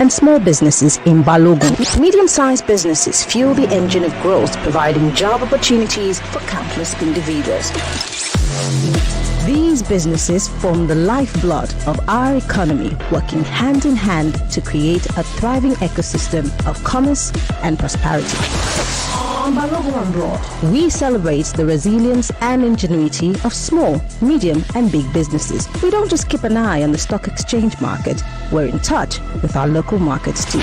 and small businesses in Balogun. Medium-sized businesses fuel the engine of growth, providing job opportunities for countless individuals. These businesses form the lifeblood of our economy, working hand in hand to create a thriving ecosystem of commerce and prosperity. On Balogun Broad, we celebrate the resilience and ingenuity of small, medium, and big businesses. We don't just keep an eye on the stock exchange market, we're in touch with our local markets too.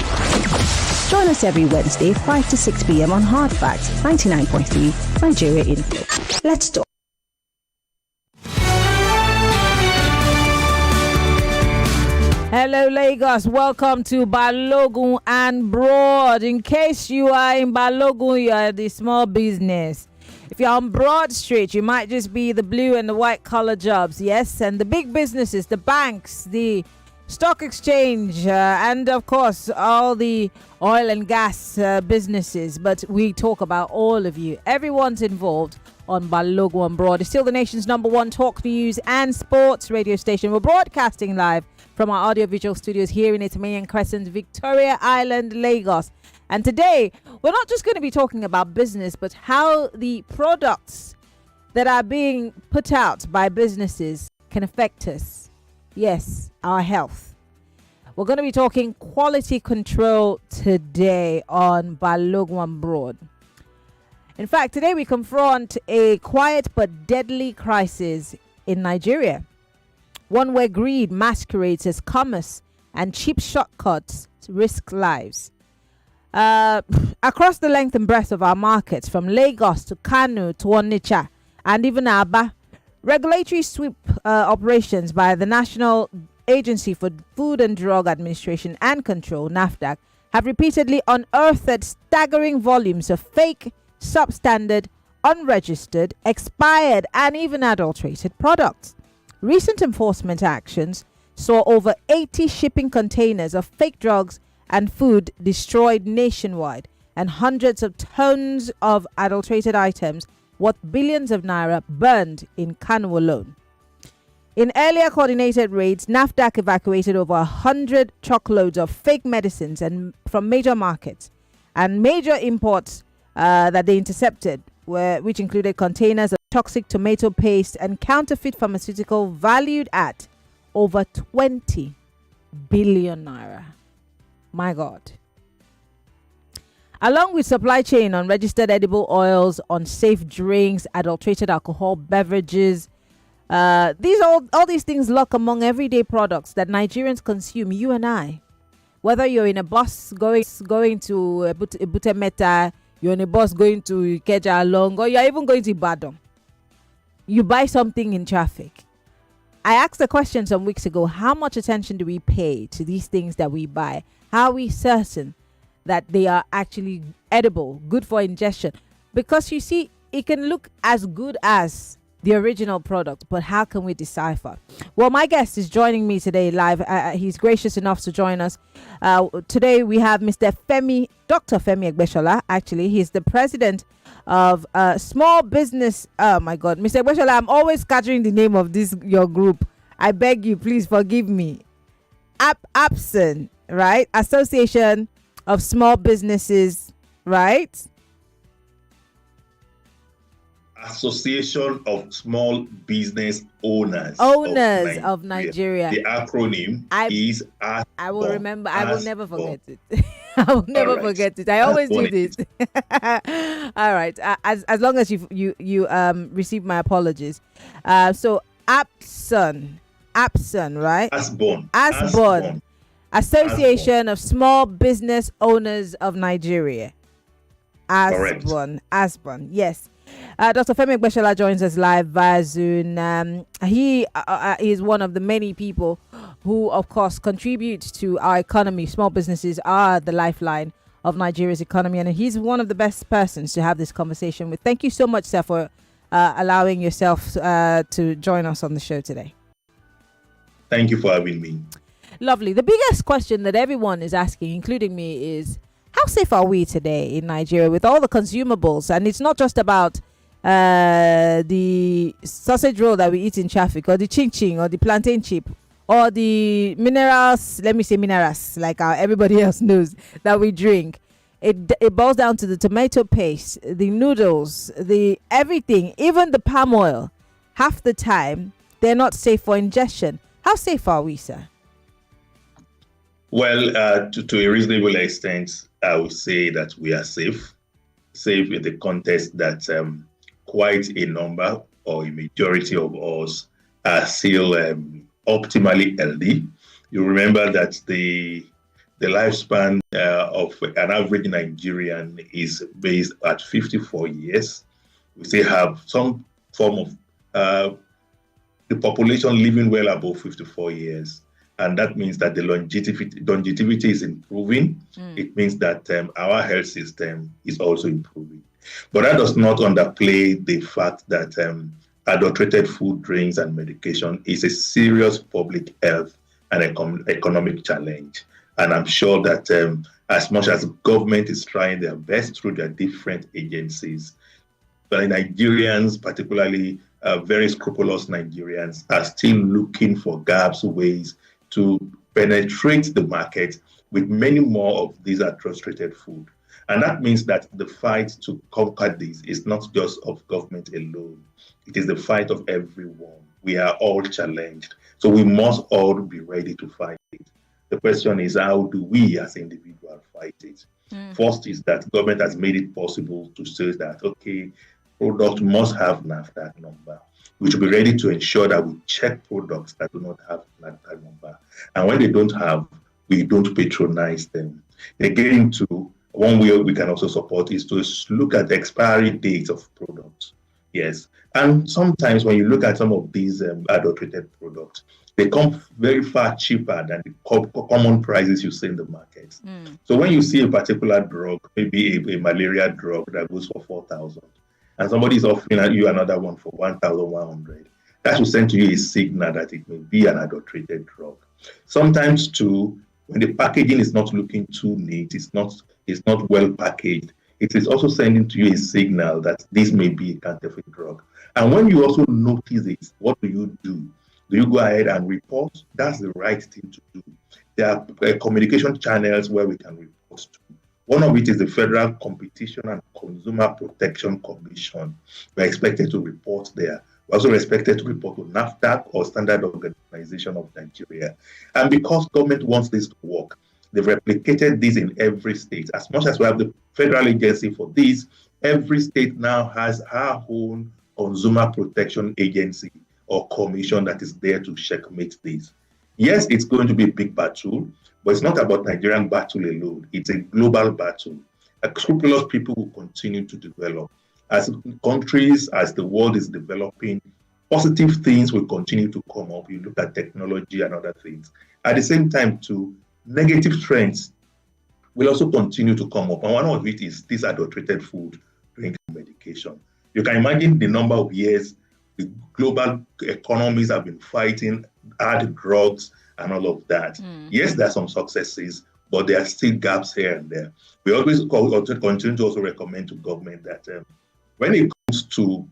Join us every Wednesday, 5 to 6 p.m. on Hard Facts, 99.3 Nigeria Info. Let's talk. Hello Lagos, welcome to Balogun and Broad. In case you are in Balogun, you are the small business. If you're on Broad Street, you might just be the blue and the white collar jobs, yes? And the big businesses, the banks, the stock exchange, and of course, all the oil and gas businesses. But we talk about all of you. Everyone's involved on Balogun Broad. It's still the nation's #1 talk news and sports radio station. We're broadcasting live from our audiovisual studios here in Itamayan Crescent, Victoria Island, Lagos. And today, we're not just going to be talking about business, but how the products that are being put out by businesses can affect us. Yes, our health. We're going to be talking quality control today on Balogun Broad. In fact, today we confront a quiet but deadly crisis in Nigeria. One where greed masquerades as commerce and cheap shortcuts risk lives. Across the length and breadth of our markets, from Lagos to Kano to Onitsha and even Aba, regulatory sweep operations by the National Agency for Food and Drug Administration and Control, NAFDAC, have repeatedly unearthed staggering volumes of fake, substandard, unregistered, expired, and even adulterated products. Recent enforcement actions saw over 80 shipping containers of fake drugs and food destroyed nationwide, and hundreds of tons of adulterated items worth billions of naira burned in Kano alone. In earlier coordinated raids, NAFDAC evacuated over 100 truckloads of fake medicines and from major markets, and major imports that they intercepted which included containers of toxic tomato paste and counterfeit pharmaceutical valued at over 20 billion naira. My God. Along with supply chain unregistered edible oils, unsafe drinks, adulterated alcohol beverages, all these things lurk among everyday products that Nigerians consume, you and I. Whether you're in a bus going to Butemeta, you're on a bus going to Ikeja along, or you're even going to Ibadan, you buy something in traffic. I asked a question some weeks ago: how much attention do we pay to these things that we buy? How are we certain that they are actually edible, good for ingestion? Because you see, it can look as good as the original product, but how can we decipher? Well, my guest is joining me today live. He's gracious enough to join us. Today we have Mr. Femi, Dr. Femi Egbesola. Actually, he's the president of small business. Oh my God, Mr. Egbesola, I'm always scattering the name of your group. I beg you, please forgive me. APSN, right? Association of Small Businesses, right? Association of Small Business Owners of Nigeria. The acronym is ASBON. I will remember. I will never forget it. I will never forget it. I always do this. All right. As long as you receive my apologies. So APSN, right? ASBON. Association of Small Business Owners of Nigeria. ASBON. Yes. Dr. Femi Egbesola joins us live via Zoom. He is one of the many people who, of course, contribute to our economy. Small businesses are the lifeline of Nigeria's economy, and he's one of the best persons to have this conversation with. Thank you so much, sir, for allowing yourself to join us on the show today. Thank you for having me. Lovely. The biggest question that everyone is asking, including me, is how safe are we today in Nigeria with all the consumables? And it's not just about the sausage roll that we eat in traffic, or the ching ching, or the plantain chip, or the minerals, let me say minerals, like everybody else knows that we drink. It boils down to the tomato paste, the noodles, the everything, even the palm oil. Half the time, they're not safe for ingestion. How safe are we, sir? Well, to a reasonable extent, I would say that we are safe. Safe in the context that quite a number or a majority of us are still optimally healthy. You remember that the lifespan of an average Nigerian is based at 54 years. We still have some form of the population living well above 54 years. And that means that the longevity is improving. It means that our health system is also improving. But that does not underplay the fact that adulterated food, drinks, and medication is a serious public health and economic challenge. And I'm sure that as much as government is trying their best through their different agencies, but Nigerians, particularly very scrupulous Nigerians, are still looking for gaps, ways to penetrate the market with many more of these adulterated food. And that means that the fight to conquer this is not just of government alone. It is the fight of everyone. We are all challenged. So we must all be ready to fight it. The question is, how do we as individuals fight it? First is that government has made it possible to say that, okay, product must have NAFTA number. We should be ready to ensure that we check products that do not have NAFTA number. And when they don't have, we don't patronize them. Again, one way we can also support is to look at the expiry dates of products. Yes. And sometimes when you look at some of these adulterated products, they come very far cheaper than the common prices you see in the market. So when you see a particular drug, maybe a malaria drug that goes for 4,000, and somebody is offering you another one for 1,100, that should send to you a signal that it may be an adulterated drug. Sometimes too, when the packaging is not looking too neat, it's not well packaged, it is also sending to you a signal that this may be a counterfeit drug. And when you also notice it, what do? Do you go ahead and report? That's the right thing to do. There are communication channels where we can report to. One of it is the Federal Competition and Consumer Protection Commission. We're expected to report there. We're also expected to report to NAFTA or Standard Organization of Nigeria. And because government wants this to work, they've replicated this in every state. As much as we have the federal agency for this, every state now has our own consumer protection agency or commission that is there to checkmate this. Yes, it's going to be a big battle, but it's not about Nigerian battle alone. It's a global battle. Scrupulous people will continue to develop. As countries, as the world is developing, positive things will continue to come up. You look at technology and other things. At the same time, too, negative trends will also continue to come up. And one of it is this adulterated food, drink, and medication. You can imagine the number of years the global economies have been fighting hard drugs and all of that. Yes, there are some successes, but there are still gaps here and there. We always continue to also recommend to government that when it comes to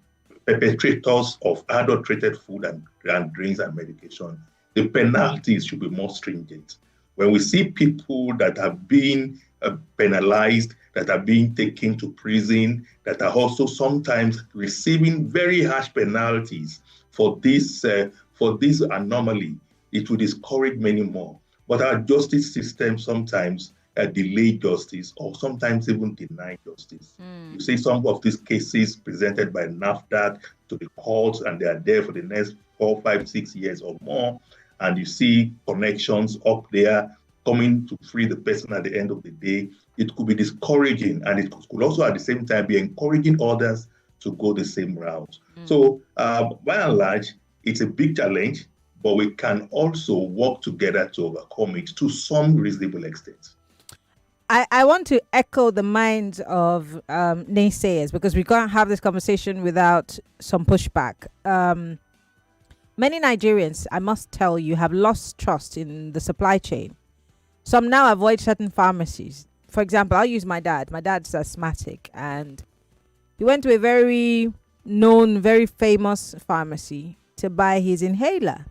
perpetrators of adulterated food and drinks and medication, the penalties should be more stringent. When we see people that are being penalized, that are being taken to prison, that are also sometimes receiving very harsh penalties for this anomaly, it will discourage many more. But our justice system sometimes delay justice or sometimes even deny justice. You see some of these cases presented by NAFTA to the courts, and they are there for the next 4, 5, 6 years or more, and you see connections up there coming to free the person at the end of the day. It could be discouraging, and it could also at the same time be encouraging others to go the same route. So by and large, it's a big challenge, but we can also work together to overcome it to some reasonable extent. I want to echo the minds of naysayers, because we can't have this conversation without some pushback. Many Nigerians, I must tell you, have lost trust in the supply chain. Some now avoid certain pharmacies. For example, I'll use my dad. My dad's asthmatic, and he went to a very known, very famous pharmacy to buy his inhaler.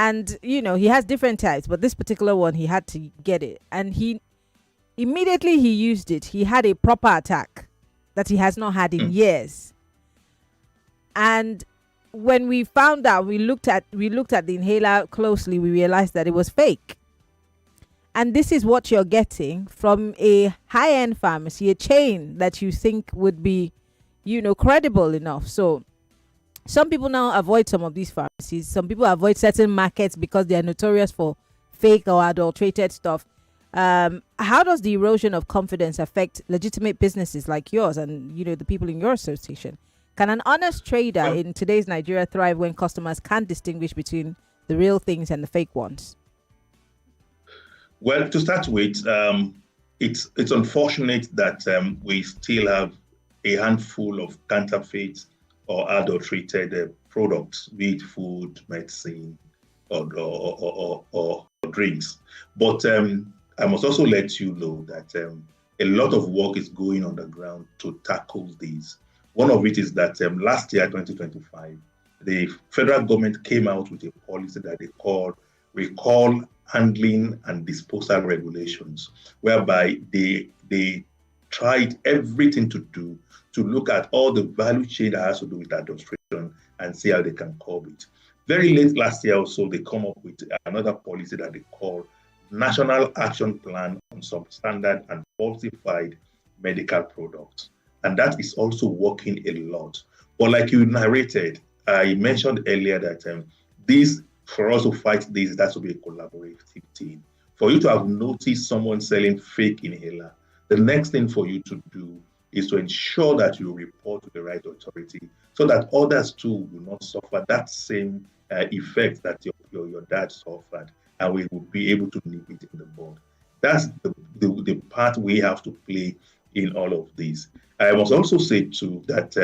And he has different types, but this particular one, he had to get it, and he immediately he used it. He had a proper attack that he has not had in years. And when we found out, we looked at the inhaler closely, we realized that it was fake. And this is what you're getting from a high-end pharmacy, a chain that you think would be, credible enough. So some people now avoid some of these pharmacies. Some people avoid certain markets because they are notorious for fake or adulterated stuff. How does the erosion of confidence affect legitimate businesses like yours and, the people in your association? Can an honest trader in today's Nigeria thrive when customers can't distinguish between the real things and the fake ones? Well, to start with, it's unfortunate that we still have a handful of counterfeit or adulterated products, be it food, medicine, or drinks. But I must also let you know that a lot of work is going on the ground to tackle these. One of it is that last year, 2025, the federal government came out with a policy that they call Recall, Handling, and Disposal Regulations, whereby they tried everything to do to look at all the value chain that has to do with adulteration and see how they can curb it. Very late last year also, they come up with another policy that they call National Action Plan on Substandard and Falsified Medical Products. And that is also working a lot. But like you narrated, I mentioned earlier that for us to fight this, that should be a collaborative team. For you to have noticed someone selling fake inhaler, the next thing for you to do is to ensure that you report to the right authority so that others too will not suffer that same effect that your dad suffered, and we will be able to nip it in the bud. That's the part we have to play in all of this. I must also say too that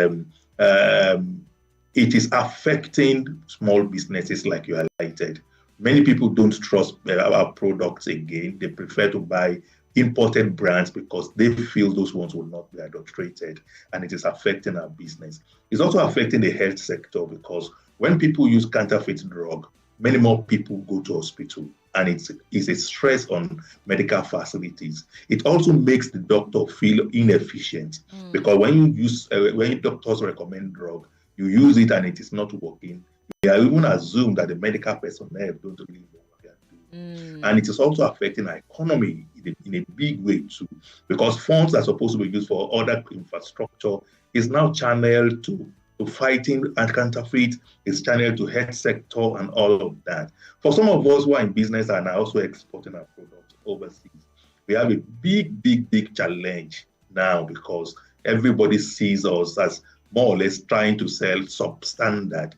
it is affecting small businesses like you highlighted. Many people don't trust our products again. They prefer to buy imported brands because they feel those ones will not be adulterated, and it is affecting our business. It's also affecting the health sector because when people use counterfeit drug, many more people go to hospital, and it's a stress on medical facilities. It also makes the doctor feel inefficient because when doctors recommend drug, you use it and it is not working. They are even assume that the medical personnel don't really know what they are doing. And it is also affecting our economy in a big way too, because funds that are supposed to be used for other infrastructure is now channeled to fighting and counterfeit, is channeled to health sector and all of that. For some of us who are in business and are also exporting our products overseas, we have a big challenge now because everybody sees us as more or less trying to sell substandard,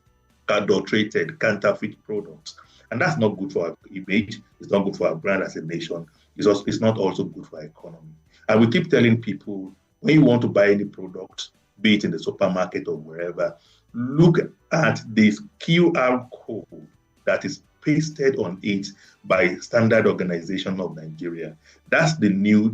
adulterated, counterfeit products. And that's not good for our image. It's not good for our brand as a nation. It's not also good for our economy. And we keep telling people, when you want to buy any product, be it in the supermarket or wherever, look at this QR code that is pasted on it by Standard Organization of Nigeria. That's the new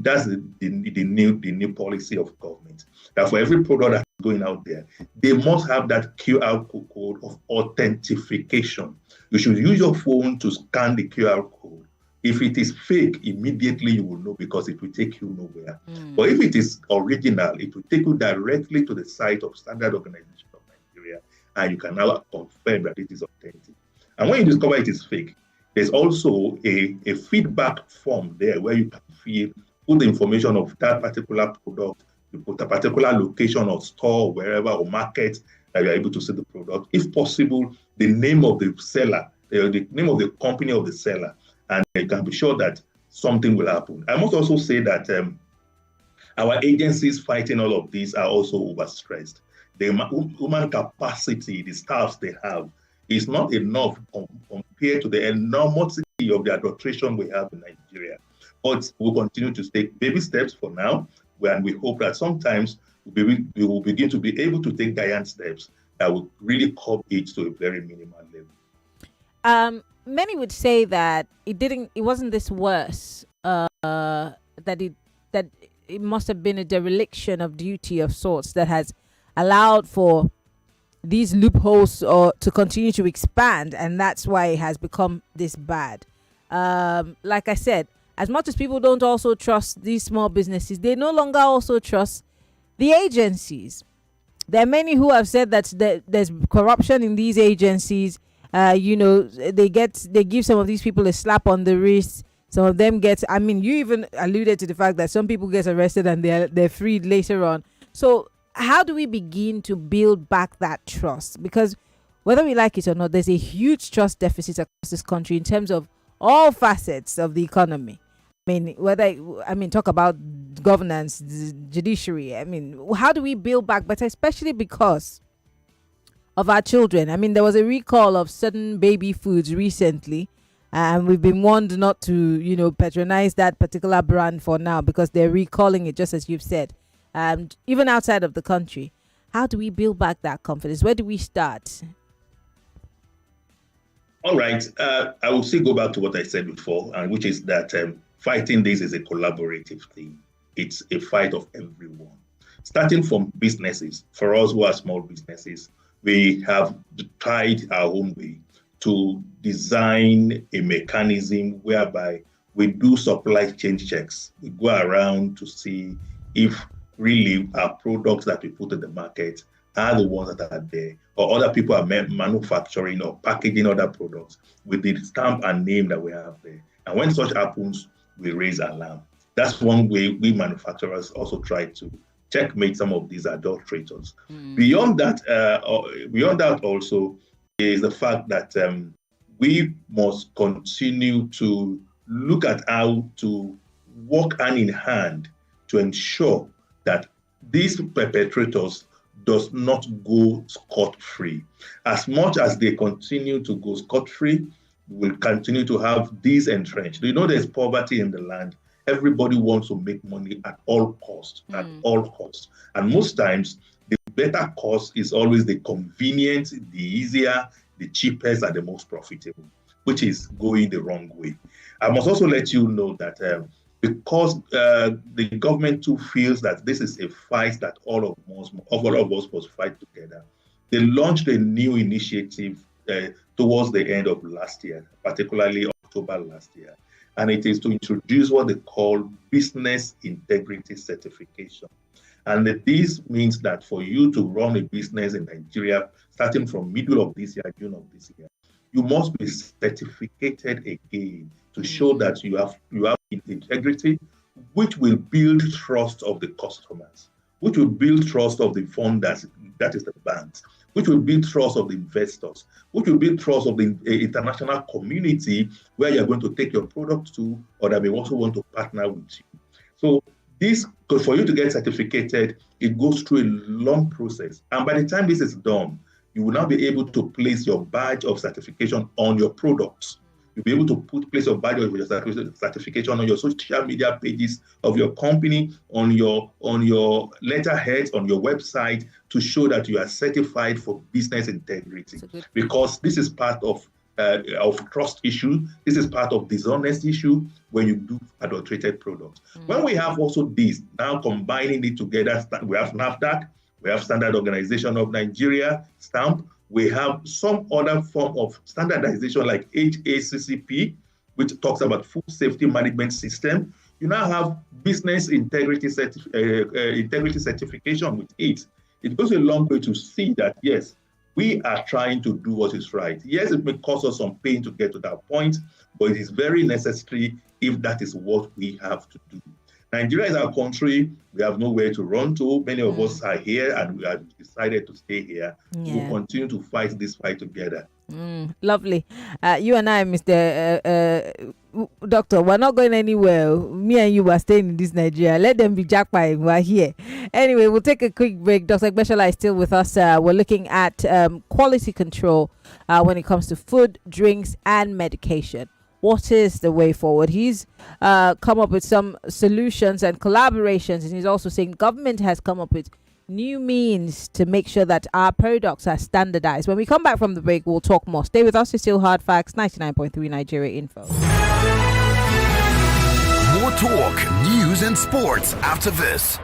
new policy of government. That for every product that's going out there, they must have that QR code of authentication. You should use your phone to scan the QR code. If it is fake, immediately you will know because it will take you nowhere. But if it is original, it will take you directly to the site of Standard Organization of Nigeria, and you can now confirm that it is authentic. And when you discover it is fake, there's also a feedback form there where you can put the information of that particular product, you put a particular location or store, wherever, or market that you're able to see the product. If possible, the name of the seller, the name of the company of the seller, and you can be sure that something will happen. I must also say that our agencies fighting all of these are also overstressed. The human capacity, the staffs they have, is not enough compared to the enormity of the adulteration we have in Nigeria. But we'll continue to take baby steps for now, and we hope that sometimes we will begin to be able to take giant steps that will really curb it to a very minimal level. Many would say that it wasn't this worse, that it must have been a dereliction of duty of sorts that has allowed for these loopholes to continue to expand, and that's why it has become this bad. Like I said, as much as people don't also trust these small businesses, they no longer also trust the agencies. There are many who have said that there's corruption in these agencies. They give some of these people a slap on the wrist. Some of them get, I mean, you even alluded to the fact that some people get arrested and they're freed later on. So how do we begin to build back that trust? Because whether we like it or not, there's a huge trust deficit across this country in terms of all facets of the economy. Talk about governance, judiciary. How do we build back better, especially because of our children? There was a recall of certain baby foods recently, and we've been warned not to, patronize that particular brand for now because they're recalling it, just as you've said. Even outside of the country, how do we build back that confidence? Where do we start? All right. I will still go back to what I said before, and which is that fighting this is a collaborative thing. It's a fight of everyone. Starting from businesses, for us who are small businesses, we have tried our own way to design a mechanism whereby we do supply chain checks. We go around to see if really our products that we put in the market are the ones that are there, or other people are manufacturing or packaging other products with the stamp and name that we have there. And when such happens, we raise alarm. That's one way we manufacturers also try to checkmate some of these adulterators. Beyond that also is the fact that we must continue to look at how to work hand in hand to ensure that these perpetrators does not go scot-free. As much as they continue to go scot-free, we'll continue to have these entrenched. There's poverty in the land. Everybody wants to make money at all costs, And most times, the better cost is always the convenient, the easier, the cheapest, and the most profitable, which is going the wrong way. I must also let you know that because the government too feels that this is a fight that all of us must fight together, they launched a new initiative towards the end of last year, particularly October last year. And it is to introduce what they call business integrity certification. And this means that for you to run a business in Nigeria, starting from middle of this year, June of this year, you must be certificated again to show that you have integrity, which will build trust of the customers, which will build trust of the funders, that is the banks, which will build trust of the investors, which will build trust of the international community where you're going to take your product to, or that may also want to partner with you. So this, because for you to get certificated, it goes through a long process. And by the time this is done, you will now be able to place your badge of certification on your products. You'll be able to place your badge of your certification on your social media pages of your company, on your letterheads, on your website, to show that you are certified for business integrity. Because this is part of trust issue. This is part of dishonest issue when you do adulterated products. When we have also this, now combining it together, we have NAFDAC, we have Standard Organization of Nigeria, stamp. We have some other form of standardization like HACCP, which talks about food safety management system. You now have business integrity certification with it. It goes a long way to see that, yes, we are trying to do what is right. Yes, it may cost us some pain to get to that point, but it is very necessary if that is what we have to do. Nigeria is our country. We have nowhere to run to. Many of us are here and we have decided to stay here. Yeah. We'll continue to fight this fight together. Lovely. You and I, Mr. Doctor, we're not going anywhere. Me and you are staying in this Nigeria. Let them be jackpot. We're here. Anyway, we'll take a quick break. Dr. Egbesola is still with us. We're looking at quality control when it comes to food, drinks, and medication. What is the way forward? He's come up with some solutions and collaborations, and he's also saying government has come up with new means to make sure that our products are standardized. When we come back from the break, we'll talk more. Stay with us. It's still Hard Facts, 99.3 Nigeria Info. More talk, news, and sports after this.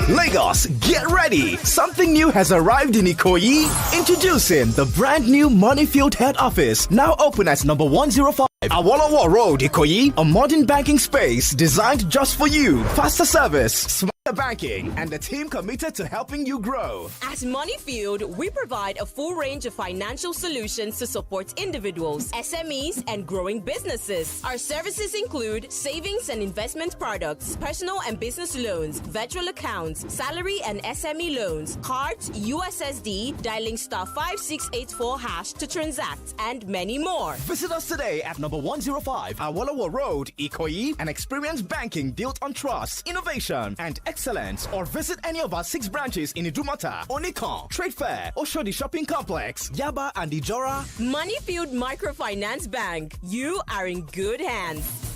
Lagos, get ready! Something new has arrived in Ikoyi. Introducing the brand new Moneyfield head office, now open at number 105 Awolowo Road, Ikoyi. A modern banking space designed just for you. Faster service, smarter banking, and a team committed to helping you grow. At Moneyfield, we provide a full range of financial solutions to support individuals, SMEs, and growing businesses. Our services include savings and investment products, personal and business loans, virtual accounts, salary and SME loans, cards, USSD, dialing *5684# to transact, and many more. Visit us today at number 105 Awolowo Road, Ikoyi, and experience banking built on trust, innovation, and excellence. Or visit any of our 6 branches in Idumota, Onikan, Trade Fair, Oshodi Shopping Complex, Yaba, and Ijora. Moneyfield Microfinance Bank. You are in good hands.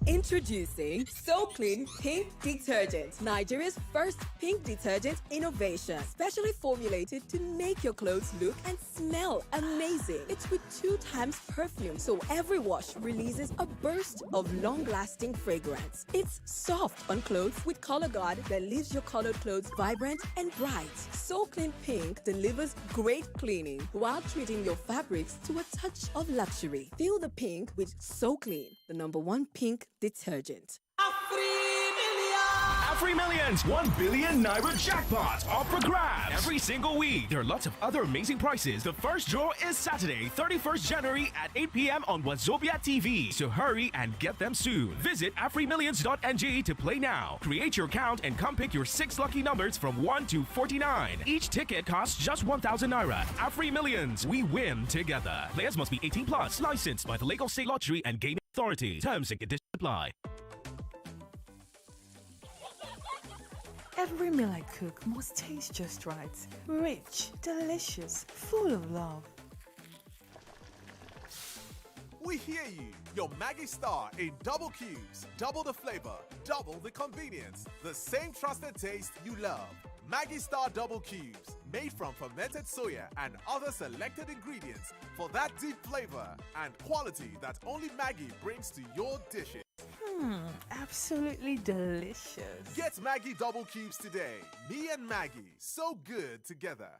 Introducing So Clean Pink Detergent, Nigeria's first pink detergent innovation, specially formulated to make your clothes look and smell amazing. It's with 2 times perfume, so every wash releases a burst of long-lasting fragrance. It's soft on clothes with color guard that leaves your colored clothes vibrant and bright. So Clean Pink delivers great cleaning while treating your fabrics to a touch of luxury. Feel the pink with So Clean, the #1 pink detergent. Free Millions 1 billion naira jackpot up for grabs every single week. There are lots of other amazing prizes. The first draw is Saturday, 31st January at 8 p.m. on Wazobia TV. So hurry and get them soon. Visit AfriMillions.ng to play now. Create your account and come pick your 6 lucky numbers from 1 to 49. Each ticket costs just 1,000 naira. Afri Millions, we win together. Players must be 18 plus, licensed by the Lagos State Lottery and Gaming Authority. Terms and conditions apply. Every meal I cook must taste just right. Rich, delicious, full of love. We hear you. Your Maggie Star in double cubes. Double the flavor, double the convenience. The same trusted taste you love. Maggie Star Double Cubes. Made from fermented soya and other selected ingredients for that deep flavor and quality that only Maggie brings to your dishes. Absolutely delicious. Get Maggie Double Cubes today. Me and Maggie, so good together.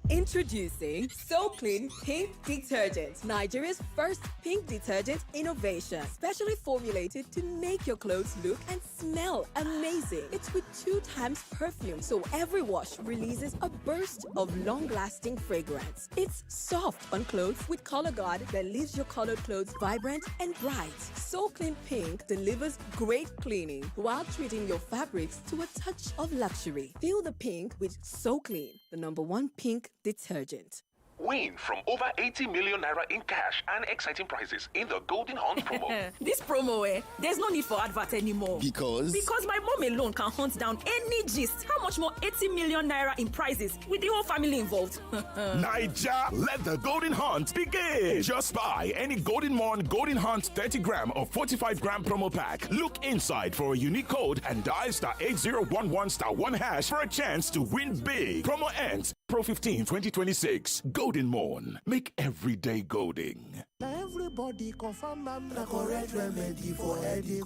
Introducing So Clean Pink Detergent, Nigeria's first pink detergent innovation, specially formulated to make your clothes look and smell amazing. It's with 2 times perfume, so every wash releases a burst of long-lasting fragrance. It's soft on clothes with color guard that leaves your colored clothes vibrant and bright. So Clean Pink delivers great cleaning while treating your fabrics to a touch of luxury. Feel the pink with So Clean, the #1 pink detergent. Win from over 80 million naira in cash and exciting prizes in the Golden Hunt promo. This promo, there's no need for advert anymore. Because my mom alone can hunt down any gist. How much more 80 million naira in prizes with the whole family involved? Naija, let the Golden Hunt begin. Just buy any Golden Morn Golden Hunt 30 gram or 45 gram promo pack. Look inside for a unique code and dial *8011 *1# for a chance to win big. Promo ends Pro 15 2026. Golden Morn. Make every day golden. Everybody confirm I'm the correct remedy for headache.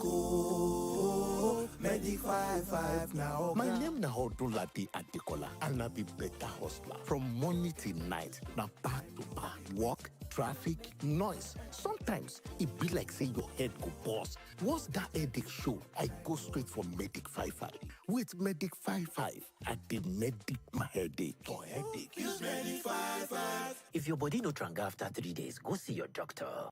Medic 55 now. My name na Odunlade Adekola and I be better hustler. From morning till night, na back to back. Work, traffic, noise. Sometimes it be like say your head go bust. Once that headache show, I go straight for Medic 55. With Medic 55, I did medic my headache. For headache, use Medic 55. If your body no tranga after 3 days, go see your doctor.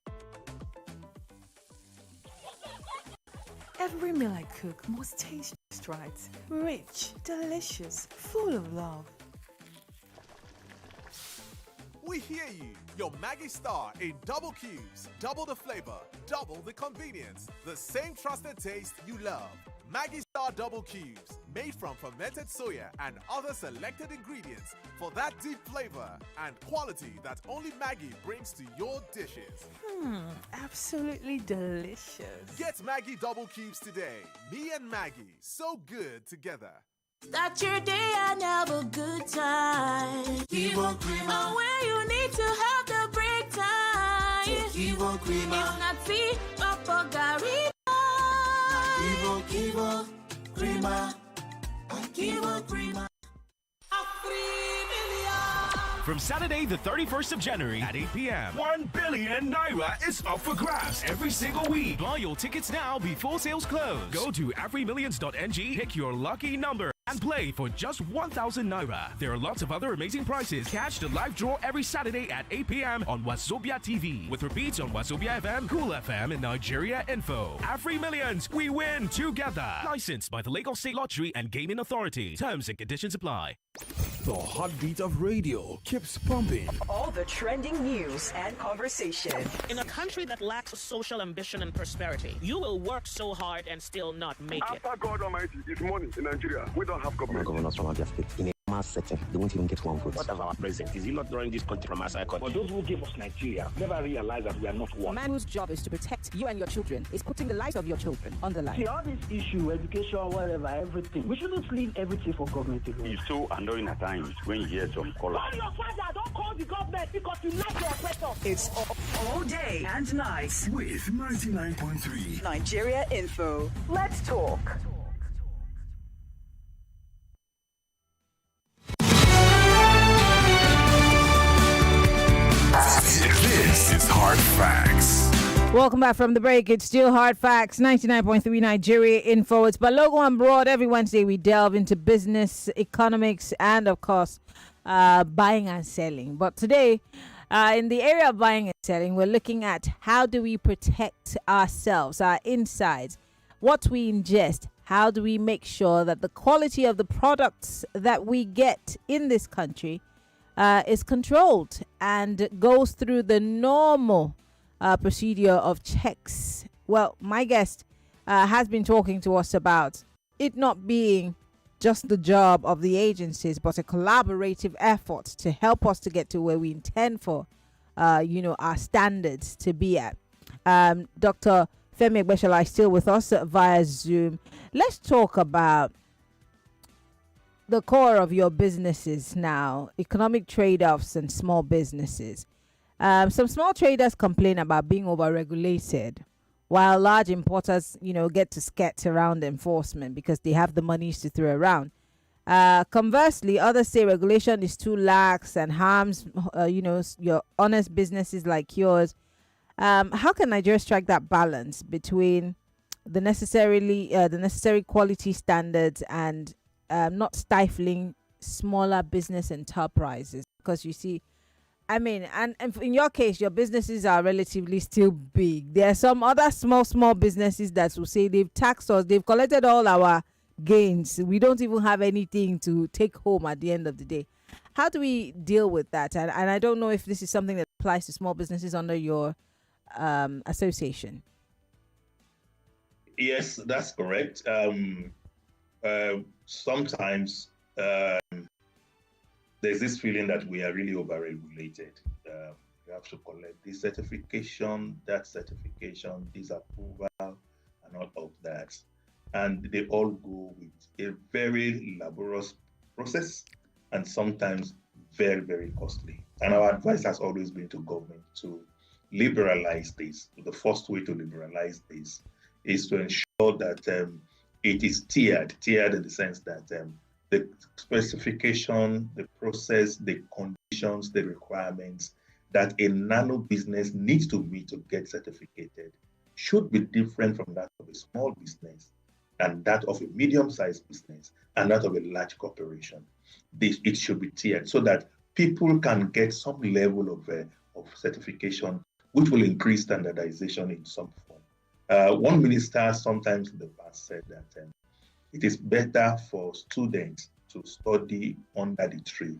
Every meal I cook must taste just right. Rich, delicious, full of love. We hear you. Your Maggie Star in double cubes. Double the flavor, double the convenience. The same trusted taste you love. Maggie Star Double Cubes. Made from fermented soya and other selected ingredients for that deep flavor and quality that only Maggie brings to your dishes. Absolutely delicious. Get Maggie Double Cubes today. Me and Maggie, so good together. Start your day and have a good time. Kivo Creamer. And where you need to have the break time. Kivo Creamer. It's not tea, Papa Gary. Kivo Creamer. From Saturday, the 31st of January at 8 p.m., 1 billion naira is up for grabs every single week. Buy your tickets now before sales close. Go to afrimillions.ng, pick your lucky number, and play for just 1,000 naira. There are lots of other amazing prizes. Catch the live draw every Saturday at 8 p.m. on Wazobia TV, with repeats on Wazobia FM, Cool FM, and Nigeria Info. Afri Millions, we win together. Licensed by the Lagos State Lottery and Gaming Authority. Terms and conditions apply. The heartbeat of radio keeps pumping. All the trending news and conversation. In a country that lacks social ambition and prosperity, you will work so hard and still not make it. After God Almighty is money in Nigeria, we don't have government. Governors from Abia State in a mass setting, they won't even get one vote. What of our president? Is he not running this country from outside country? But those who gave us Nigeria never realized that we are not one. A man whose job is to protect you and your children is putting the lives of your children on the line. See, all this issue, education, whatever, everything, we shouldn't leave everything for government to do. It's so annoying at times when you hear some callers. Call your father, don't call the government because you like your oppressor. It's all day and night with 99.3 Nigeria Info. Let's talk. This is Hard Facts. Welcome back from the break. It's still Hard Facts, 99.3 Nigeria Info. It's Balogun and Broad. Every Wednesday we delve into business, economics, and of course, buying and selling. But today, in the area of buying and selling, we're looking at how do we protect ourselves, our insides, what we ingest. How do we make sure that the quality of the products that we get in this country is controlled and goes through the normal procedure of checks? Well, my guest has been talking to us about it not being just the job of the agencies, but a collaborative effort to help us to get to where we intend for, our standards to be at. Dr. Femi Egbesola is still with us via Zoom. Let's talk about the core of your businesses now, economic trade-offs and small businesses. Some small traders complain about being over-regulated, while large importers, get to skirt around enforcement because they have the monies to throw around. Conversely, others say regulation is too lax and harms, your honest businesses like yours. How can Nigeria strike that balance between the necessary quality standards and not stifling smaller business enterprises? Because you see, and in your case, your businesses are relatively still big. There are some other small businesses that will say they've taxed us, they've collected all our gains. We don't even have anything to take home at the end of the day. How do we deal with that? And I don't know if this is something that applies to small businesses under your association. Yes, that's correct. Sometimes there's this feeling that we are really over-regulated. You have to collect this certification, that certification, this approval, and all of that. And they all go with a very laborious process and sometimes very, very costly. And our advice has always been to government to liberalize this. The first way to liberalize this is to ensure that it is tiered in the sense that the specification, the process, the conditions, the requirements that a nano business needs to meet to get certificated should be different from that of a small business and that of a medium-sized business and that of a large corporation. It should be tiered so that people can get some level of certification, which will increase standardization in some form. One minister sometimes in the past said that it is better for students to study under the tree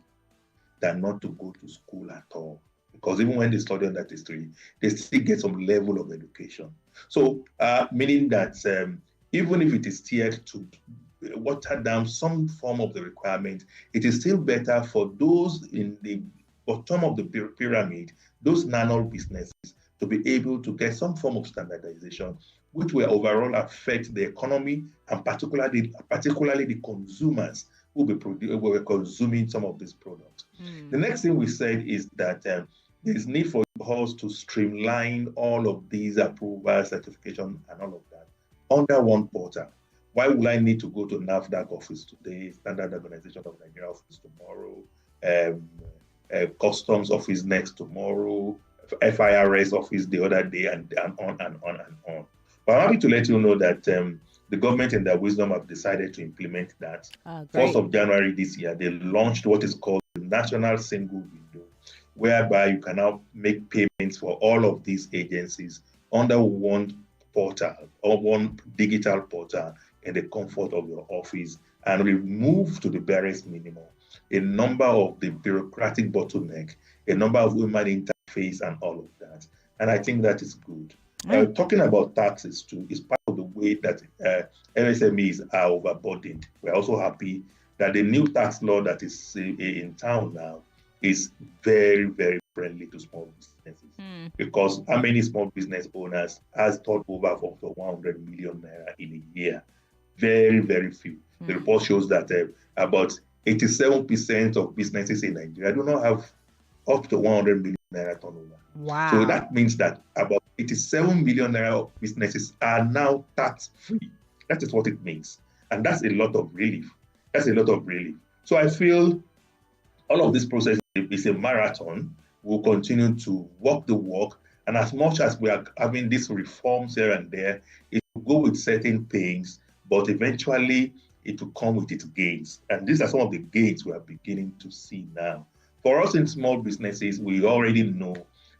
than not to go to school at all. Because even when they study under the tree, they still get some level of education. So, meaning that even if it is tiered to water down some form of the requirement, it is still better for those in the bottom of the pyramid, those nano businesses, to be able to get some form of standardization, which will overall affect the economy and particularly the consumers who will be consuming some of these products. The next thing we said is that there is need for us to streamline all of these approval, certification, and all of that under one portal. Why will I need to go to NAFDAC office today, Standard Organization of Nigeria office tomorrow, Customs office next tomorrow, FIRS office the other day, and on and on and on. But I'm happy to let you know that the government in their wisdom have decided to implement that. 1st of January this year, they launched what is called the National Single Window, whereby you can now make payments for all of these agencies under one portal or one digital portal in the comfort of your office, and remove to the barest minimum a number of the bureaucratic bottleneck, a number of human interface, and all of that. And I think that is good. Talking about taxes too is part of the way that MSMEs are overburdened. We're also happy that the new tax law that is in town now is very, very friendly to small businesses. Because how many small business owners has turnover of up to 100 million naira in a year? Very, very few. The report shows that about 87% of businesses in Nigeria do not have up to 100 million naira turnover. Wow. So that means that about 87 million naira of businesses are now tax-free. That is what it means. And that's a lot of relief. So I feel all of this process is a marathon. We'll continue to walk the walk. And as much as we are having these reforms here and there, it will go with certain pains, but eventually it will come with its gains. And these are some of the gains we are beginning to see now. For us in small businesses, we already know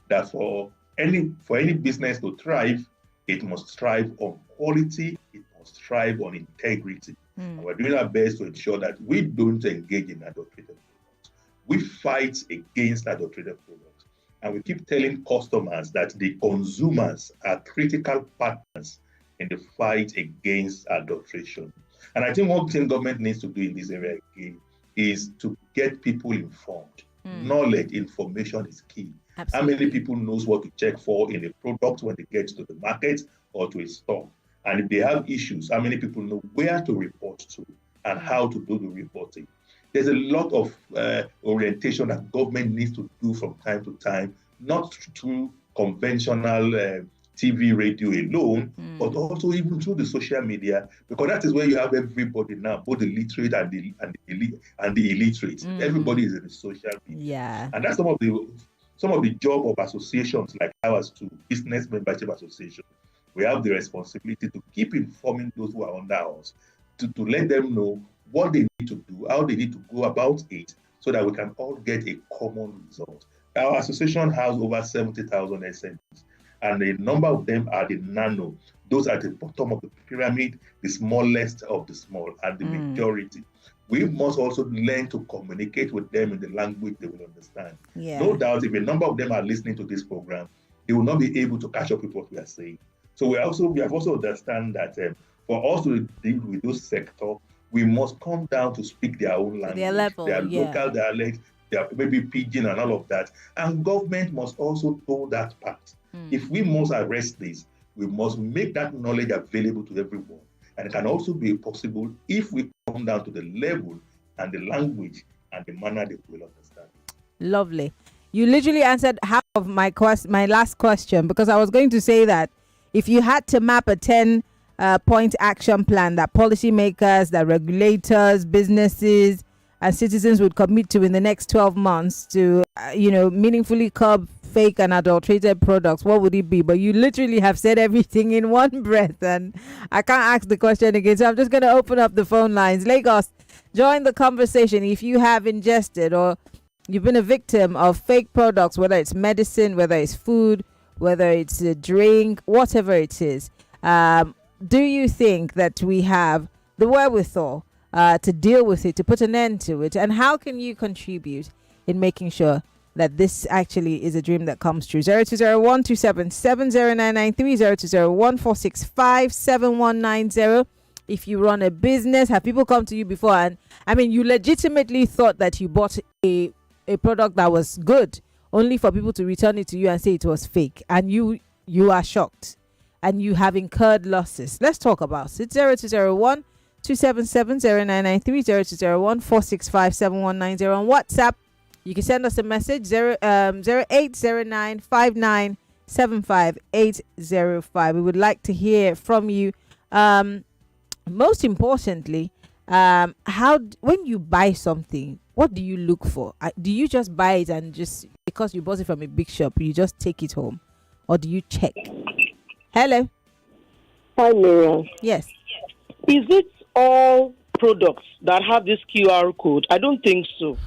that for any business to thrive, it must thrive on quality, it must thrive on integrity. And we're doing our best to ensure that we don't engage in adulterated products. We fight against adulterated products. And we keep telling customers that the consumers are critical partners in the fight against adulteration. And I think one thing government needs to do in this area again is to get people informed. Knowledge, information is key. Absolutely. How many people knows what to check for in a product when they get to the market or to a store? And if they have issues, how many people know where to report to and how to do the reporting? There's a lot of orientation that government needs to do from time to time, not through conventional TV, radio alone, but also even through the social media, because that is where you have everybody now, both the literate and the illiterate. Everybody is in the social media. Yeah. And that's some of the job of associations like ours too, business membership association. We have the responsibility to keep informing those who are under us, to let them know what they need to do, how they need to go about it, so that we can all get a common result. Our association has over 70,000 SMEs, and a number of them are the nano. Those are the bottom of the pyramid, the smallest of the small, and the majority. We must also learn to communicate with them in the language they will understand. Yeah. No doubt, if a number of them are listening to this program, they will not be able to catch up with what we are saying. So we have also understand that for us to deal with those sector, we must come down to speak their own language, their level, their local dialect, their maybe pidgin and all of that. And government must also do that part. If we must arrest this, we must make that knowledge available to everyone. And it can also be possible if we come down to the level and the language and the manner they will understand. Lovely. You literally answered half of my last question, because I was going to say that if you had to map a 10-point action plan that policymakers, that regulators, businesses, and citizens would commit to in the next 12 months to, meaningfully curb fake and adulterated products, what would it be? But you literally have said everything in one breath, and I can't ask the question again. So I'm just going to open up the phone lines. Lagos, join the conversation. If you have ingested or you've been a victim of fake products, whether it's medicine, whether it's food, whether it's a drink, whatever it is, do you think that we have the wherewithal to deal with it, to put an end to it? And how can you contribute in making sure that this actually is a dream that comes true? 0201 277 0201 7190. If you run a business, have people come to you before and you legitimately thought that you bought a product that was good, only for people to return it to you and say it was fake, and you are shocked and you have incurred losses? Let's talk about it. 0201 277 0993 0201 465 7190 on WhatsApp. You can send us a message 0809 5975 805. We would like to hear from you. Most importantly, when you buy something, what do you look for? Do you just buy it and just because you bought it from a big shop, you just take it home, or do you check? Hello. Hi, Maryann. Yes. Is it all products that have this QR code? I don't think so.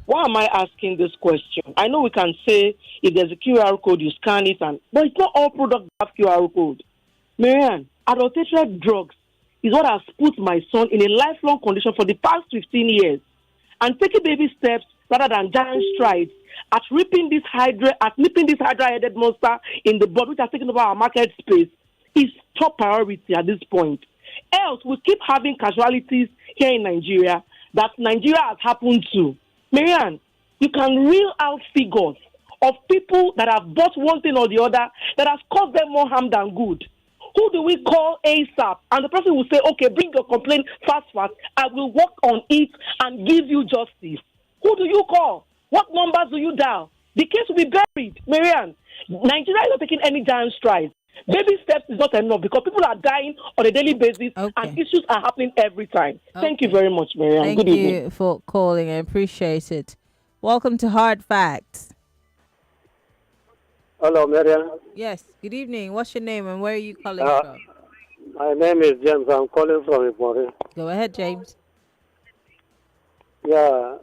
Why am I asking this question? I know we can say if there's a QR code, you scan it, but it's not all products that have QR code. Maryann, adulterated drugs is what has put my son in a lifelong condition for the past 15 years. And taking baby steps rather than giant strides at nipping this hydra-headed monster in the bud, which has taken over our market space, is top priority at this point. Else, we keep having casualties here in Nigeria that Nigeria has happened to. Maryann, you can reel out figures of people that have bought one thing or the other that has caused them more harm than good. Who do we call ASAP? And the person will say, okay, bring your complaint fast. I will work on it and give you justice. Who do you call? What numbers do you dial? The case will be buried. Maryann, Nigeria is not taking any giant strides. Baby steps is not enough because people are dying on a daily basis and issues are happening every time. Thank you very much, Maryann. Good evening. Thank you for calling. I appreciate it. Welcome to Hard Facts. Hello, Maryann. Yes, good evening. What's your name and where are you calling from? My name is James. I'm calling from Ipori. Go ahead, James. Yeah,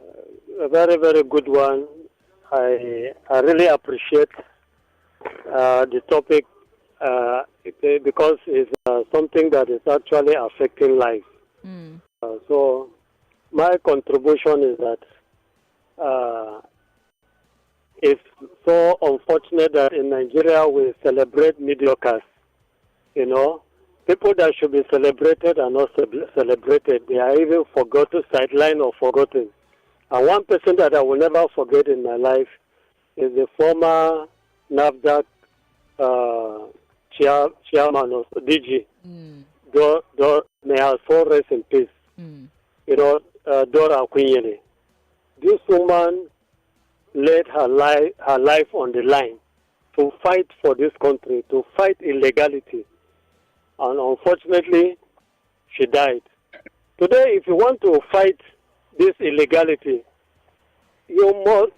a very, very good one. I really appreciate the topic because it's something that is actually affecting life. So my contribution is that it's so unfortunate that in Nigeria we celebrate mediocres. You know, people that should be celebrated are not celebrated. They are even forgotten, sidelined or forgotten. And one person that I will never forget in my life is the former NAFDAC chairman of DG. May her soul rest in peace. You know, Dora Akunyele. This woman laid her life on the line to fight for this country, to fight illegality. And unfortunately, she died. Today, if you want to fight this illegality, you must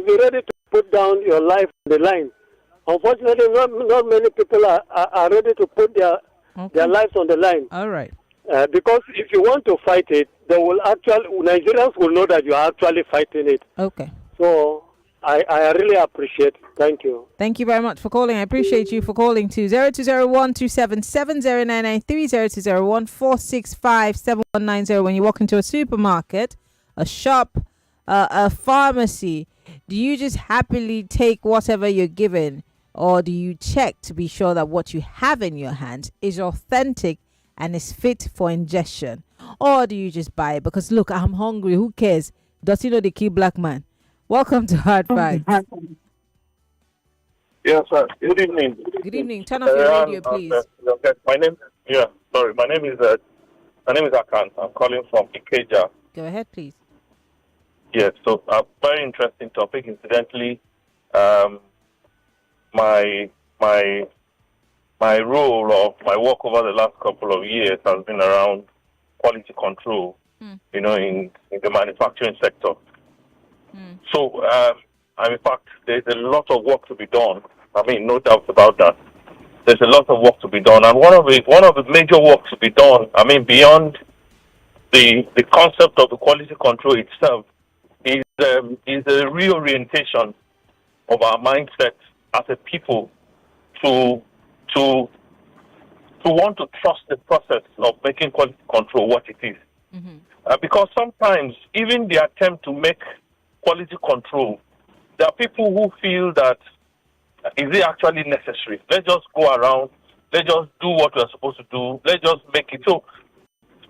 be ready to put down your life on the line. Unfortunately, not many people are ready to put their lives on the line. All right. Because if you want to fight it, Nigerians will know that you are actually fighting it. Okay. So I really appreciate it. Thank you. Thank you very much for calling. I appreciate you for calling to 0201-277-0993, When you walk into a supermarket, a shop, a pharmacy, do you just happily take whatever you're given, or do you check to be sure that what you have in your hands is authentic and is fit for ingestion? Or do you just buy it because, look, I'm hungry, who cares? Does he know the key black man? Welcome to Hard Facts. Yes, sir. Good evening. Good evening. Turn off your radio, please. Okay. My name is Akan. I'm calling from Ikeja. Go ahead, please. Yes, so a very interesting topic. Incidentally, my role or my work over the last couple of years has been around quality control, you know, in the manufacturing sector. So, in fact, there's a lot of work to be done. I mean, no doubt about that. There's a lot of work to be done, and one of the major work to be done, I mean, beyond the concept of the quality control itself, is a reorientation of our mindset as a people to want to trust the process of making quality control what it is. Because sometimes even the attempt to make quality control, there are people who feel that is it actually necessary? Let's just go around, let's just do what we're supposed to do, let's just make it. So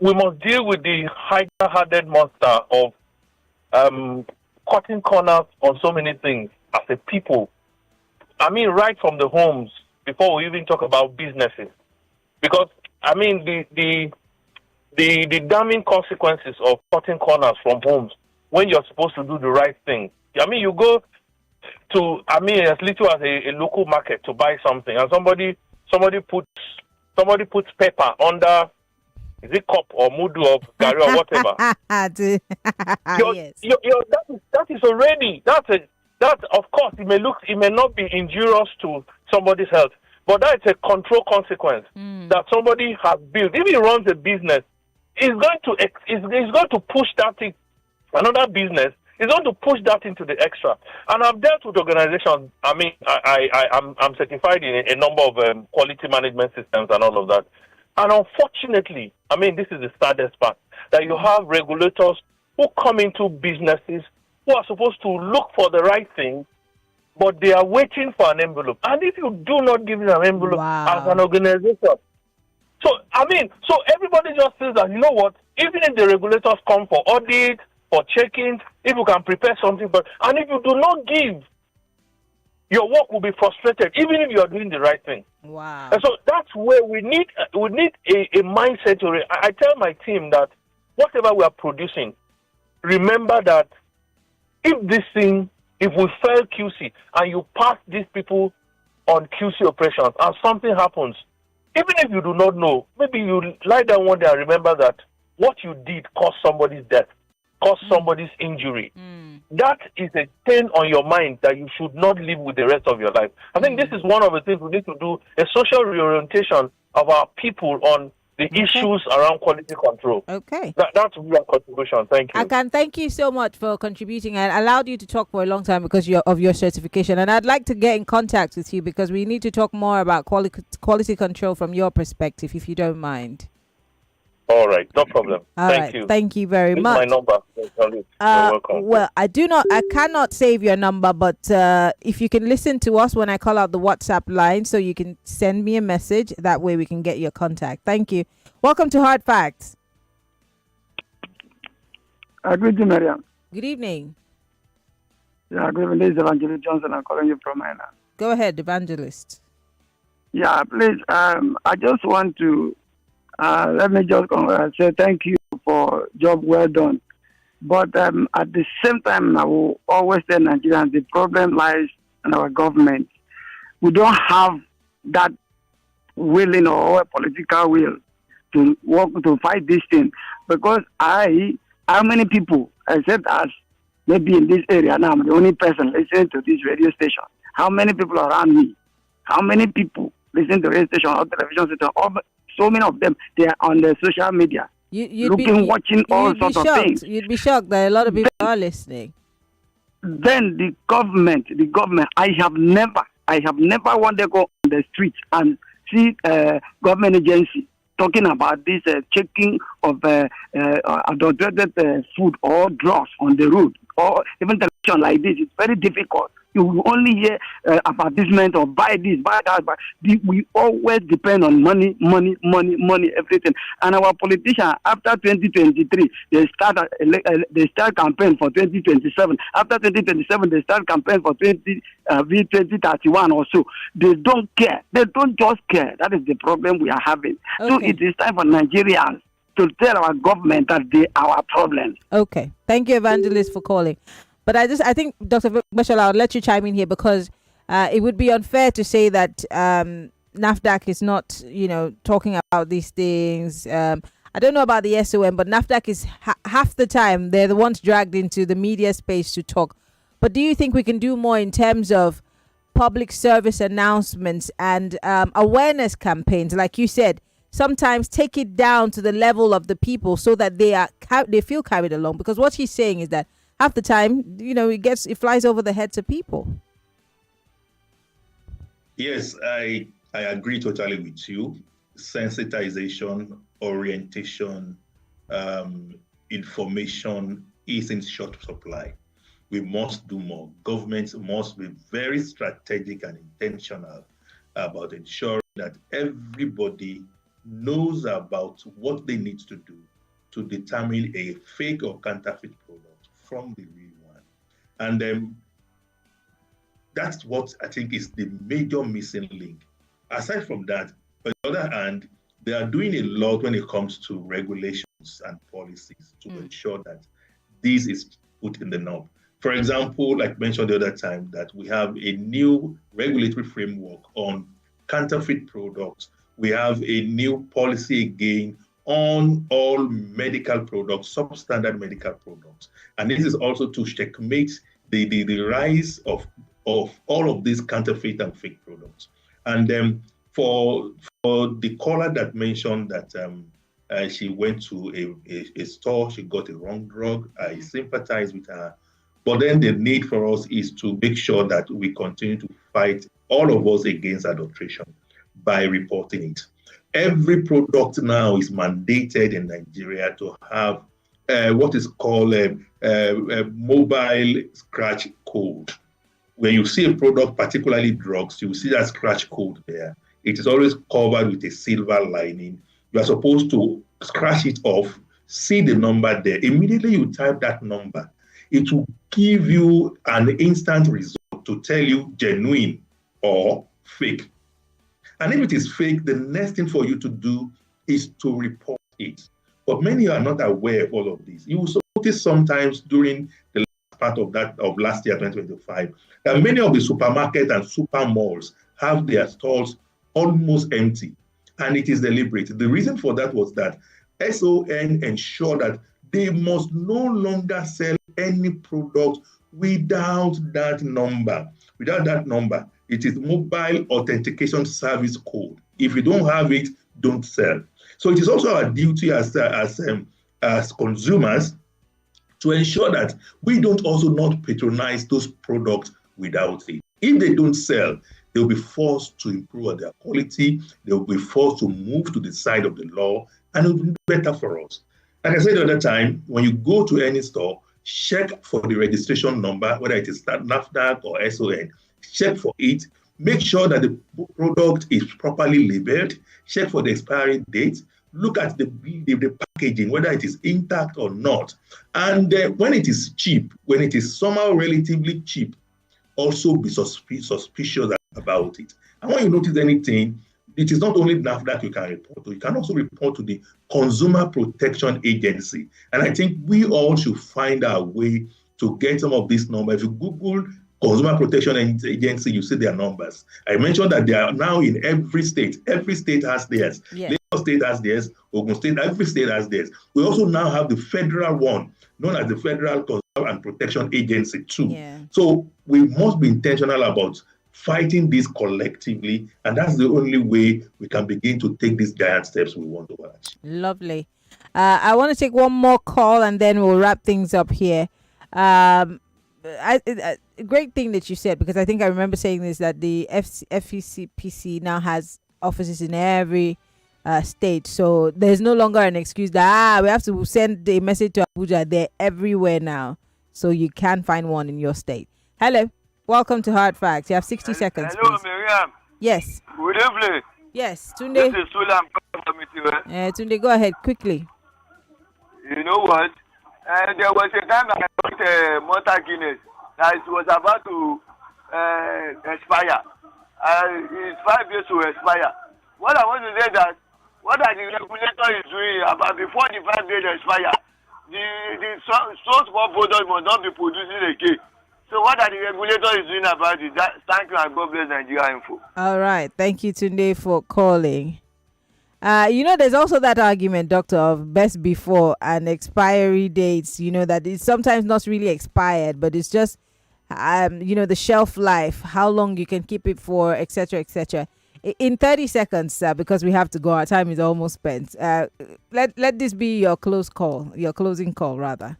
we must deal with the hydra-headed monster of cutting corners on so many things as a people. I mean, right from the homes, before we even talk about businesses. Because, I mean, the damning consequences of cutting corners from homes when you're supposed to do the right thing. I mean, you go to, I mean, as little as a local market to buy something, and somebody puts paper under is it cup or mudu of gari or whatever? Yes. That is already that of course it may not be injurious to somebody's health, but that's a control consequence that somebody has built. If he runs a business, he's going to push that thing, another business. He's going to push that into the extra. And I've dealt with organizations. I mean, I'm certified in a number of quality management systems and all of that. And unfortunately, I mean, this is the saddest part, that you have regulators who come into businesses who are supposed to look for the right thing, but they are waiting for an envelope. And if you do not give them an envelope as an organization, so everybody just says that, you know what, even if the regulators come for audit, for checking, if you can prepare something, and if you do not give, your work will be frustrated, even if you are doing the right thing. Wow. And so that's where we need a mindset to I tell my team that whatever we are producing, remember that if we fail QC and you pass these people on QC operations and something happens, even if you do not know, maybe you lie down one day and remember that what you did caused somebody's death, caused somebody's injury. That is a stain on your mind that you should not live with the rest of your life. I think this is one of the things we need to do, a social reorientation of our people on the issues around quality control. Okay. That's your contribution. Thank you. Akan, thank you so much for contributing. I allowed you to talk for a long time because of your certification. And I'd like to get in contact with you because we need to talk more about quality control from your perspective, if you don't mind. All right, no problem. Thank you. Thank you very much. My number. You're welcome. Well, I cannot save your number, but if you can listen to us when I call out the WhatsApp line, so you can send me a message. That way we can get your contact. Thank you. Welcome to Hard Facts. Good evening, Maryann. Good evening. Yeah, good evening. This is Evangelist Johnson. I'm calling you from Ireland. Go ahead, Evangelist. Yeah, please. I just want to let me just say thank you for job well done. But at the same time, I will always tell Nigerians the problem lies in our government. We don't have that willing or political will to work to fight this thing. Because how many people, except us, maybe in this area now, I'm the only person listening to this radio station. How many people around me? How many people listen to radio station or television station? So many of them, they are on the social media, watching all sorts of things. You'd be shocked that a lot of people are listening. Then the government, I have never wanted to go on the street and see government agency talking about this checking of adulterated food or drugs on the road, or even television like this. It's very difficult. You will only hear advertisement or buy this, buy that. But we always depend on money, everything. And our politicians, after 2023, they start campaign for 2027. After 2027, they start campaign for 2031 or so. They don't care. They don't just care. That is the problem we are having. Okay. So it is time for Nigerians to tell our government that they are our problems. Okay. Thank you, Evangelist, for calling. But I think, Dr. Egbesola, I'll let you chime in here because it would be unfair to say that NAFDAC is not, talking about these things. I don't know about the SOM, but NAFDAC is half the time they're the ones dragged into the media space to talk. But do you think we can do more in terms of public service announcements and awareness campaigns? Like you said, sometimes take it down to the level of the people so that they feel carried along. Because what he's saying is that half the time, it flies over the heads of people. Yes, I agree totally with you. Sensitization, orientation, information is in short supply. We must do more. Governments must be very strategic and intentional about ensuring that everybody knows about what they need to do to determine a fake or counterfeit product from the real one. And that's what I think is the major missing link. Aside from that, on the other hand, they are doing a lot when it comes to regulations and policies to ensure that this is put in the norm. For example, like mentioned the other time, that we have a new regulatory framework on counterfeit products. We have a new policy again on all medical products, substandard medical products. And this is also to checkmate the rise of all of these counterfeit and fake products. And for the caller that mentioned that she went to a store, she got a wrong drug, I sympathize with her. But then the need for us is to make sure that we continue to fight, all of us, against adulteration by reporting it. Every product now is mandated in Nigeria to have what is called a mobile scratch code. When you see a product, particularly drugs, you will see that scratch code there. It is always covered with a silver lining. You are supposed to scratch it off, see the number there. Immediately you type that number, it will give you an instant result to tell you genuine or fake. And if it is fake, the next thing for you to do is to report it. But many are not aware of all of this. You will notice sometimes during the last part of last year, 2025, that many of the supermarkets and super malls have their stores almost empty. And it is deliberate. The reason for that was that SON ensured that they must no longer sell any product without that number. Without that number, it is mobile authentication service code. If you don't have it, don't sell. So it is also our duty as consumers to ensure that we don't also not patronize those products without it. If they don't sell, they'll be forced to improve their quality. They'll be forced to move to the side of the law, and it will be better for us. Like I said the other time, when you go to any store, check for the registration number, whether it is NAFDAC or SON. Check for it. Make sure that the product is properly labeled. Check for the expiry date. Look at the packaging, whether it is intact or not. And when it is cheap, when it is somehow relatively cheap, also be suspicious about it. And when you notice anything, it is not only NAFDAC you can report to, you can also report to the Consumer Protection Agency. And I think we all should find our way to get some of these numbers. If you Google Consumer Protection Agency, you see their numbers. I mentioned that they are now in every state. Every state has theirs. Yeah. Lagos State has theirs. Ogun State, every state has theirs. We also now have the federal one, known as the Federal Consumer and Protection Agency too. Yeah. So we must be intentional about fighting this collectively, and that's the only way we can begin to take these giant steps we want to achieve. Lovely. I want to take one more call and then we'll wrap things up here. Great thing that you said, because I think I remember saying this, that the FECPC now has offices in every state, so there's no longer an excuse that we have to send a message to Abuja. They're everywhere now, so you can find one in your state. Hello, welcome to Hard Facts. You have 60 seconds. Hello, Maryann. Yes. Good evening. Yes, Tunde. This is Sula. Tunde, go ahead quickly. You know what? There was a time I bought Malta Guinness that it was about to expire. It's 5 years to expire. What I want to say that what are the regulator is doing about before the 5 years expire? The source for product must not be producing again. So what are the regulators doing about it? Thank you, and God bless Nigeria Info. All right. Thank you, Tunde, for calling. There's also that argument, Doctor, of best before and expiry dates, that it's sometimes not really expired, but it's just, the shelf life, how long you can keep it for, etc., etc. In 30 seconds, because we have to go, our time is almost spent. Let this be your closing call, rather.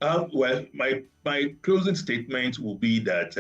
Well, my closing statement will be that,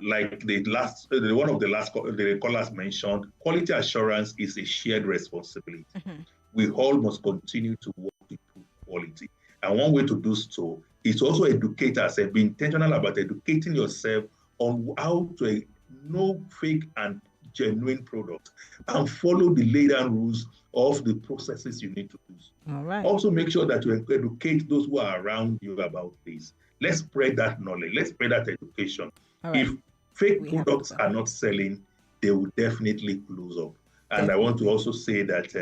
like one of the callers mentioned, quality assurance is a shared responsibility. Mm-hmm. We all must continue to work to improve quality, and one way to do so is to also educate ourselves. Be intentional about educating yourself on how to know fake and genuine product, and follow the laid down rules of the processes you need to use. All right. Also, make sure that you educate those who are around you about this. Let's spread that knowledge. Let's spread that education. Right. If fake products are not selling, they will definitely close up. And I want to also say that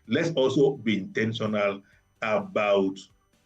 let's also be intentional about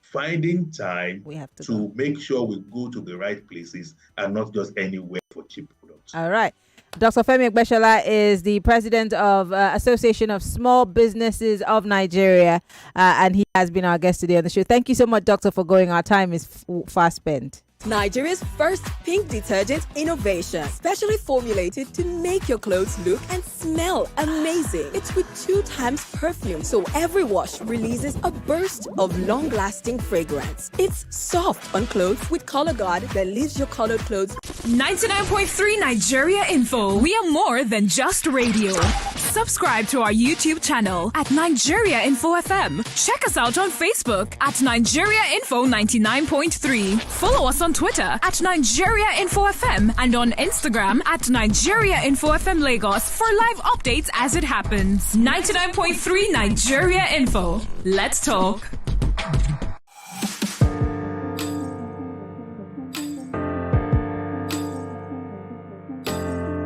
finding time to make sure we go to the right places and not just anywhere for cheap products. All right. Dr. Femi Egbesola is the president of Association of Small Businesses of Nigeria, and he has been our guest today on the show. Thank you so much, Doctor, for going. Our time is fast spent. Nigeria's first pink detergent innovation, specially formulated to make your clothes look and smell amazing. It's with 2 times perfume, so every wash releases a burst of long-lasting fragrance. It's soft on clothes with color guard that leaves your colored clothes. 99.3 Nigeria Info. We are more than just radio. Subscribe to our YouTube channel at Nigeria Info FM. Check us out on Facebook at Nigeria Info 99.3. Follow us on Twitter at Nigeria Info FM and on Instagram at Nigeria Info FM Lagos for live updates as it happens. 99.3 Nigeria Info. Let's talk.